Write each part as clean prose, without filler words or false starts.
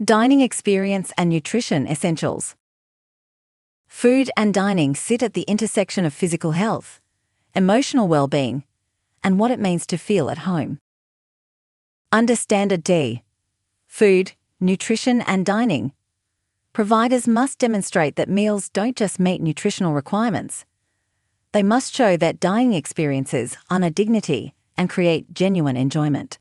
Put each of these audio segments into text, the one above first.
Dining experience and nutrition essentials. Food and dining sit at the intersection of physical health, emotional well-being, and what it means to feel at home. Under Standard D, food, nutrition and dining, providers must demonstrate that meals don't just meet nutritional requirements. They must show that dining experiences honor dignity and create genuine enjoyment.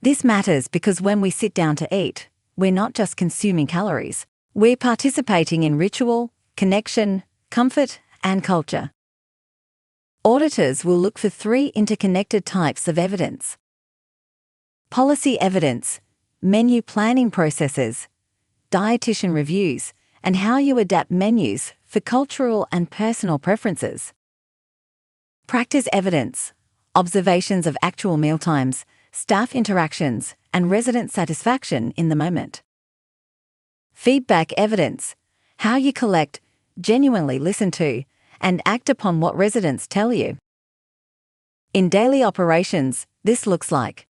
This matters because when we sit down to eat, we're not just consuming calories. We're participating in ritual, connection, comfort, and culture. Auditors will look for 3 interconnected types of evidence: policy evidence, menu planning processes, dietitian reviews, and how you adapt menus for cultural and personal preferences. Practice evidence, observations of actual mealtimes, staff interactions, and resident satisfaction in the moment. Feedback evidence, how you collect, genuinely listen to, and act upon what residents tell you. In daily operations, this looks like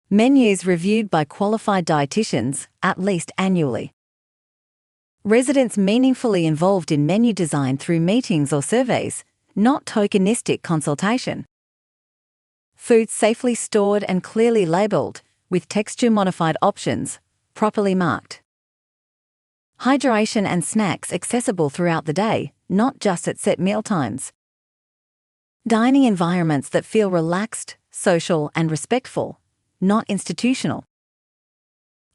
menus reviewed by qualified dietitians at least annually. Residents meaningfully involved in menu design through meetings or surveys, not tokenistic consultation. Food safely stored and clearly labelled, with texture-modified options, properly marked. Hydration and snacks accessible throughout the day, not just at set mealtimes. Dining environments that feel relaxed, social, and respectful, not institutional.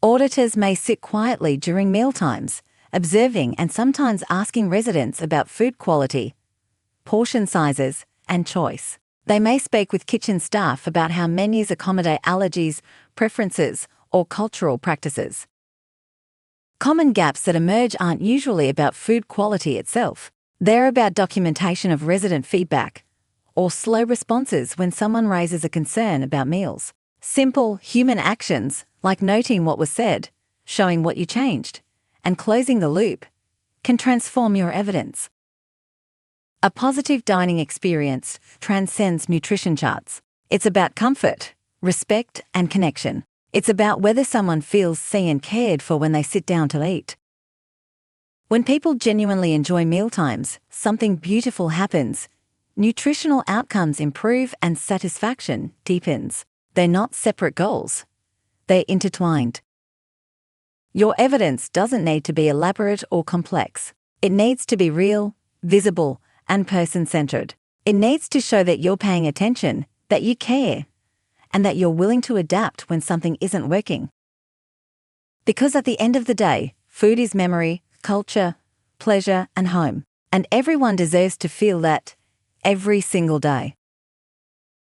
Auditors may sit quietly during mealtimes, observing and sometimes asking residents about food quality, portion sizes, and choice. They may speak with kitchen staff about how menus accommodate allergies, preferences, or cultural practices. Common gaps that emerge aren't usually about food quality itself. They're about documentation of resident feedback, or slow responses when someone raises a concern about meals. Simple, human actions, like noting what was said, showing what you changed, and closing the loop, can transform your evidence. A positive dining experience transcends nutrition charts. It's about comfort, respect, and connection. It's about whether someone feels seen and cared for when they sit down to eat. When people genuinely enjoy mealtimes, something beautiful happens. Nutritional outcomes improve and satisfaction deepens. They're not separate goals. They're intertwined. Your evidence doesn't need to be elaborate or complex. It needs to be real, visible, and person-centered. It needs to show that you're paying attention, that you care, and that you're willing to adapt when something isn't working. Because at the end of the day, food is memory, culture, pleasure, and home. And everyone deserves to feel that every single day.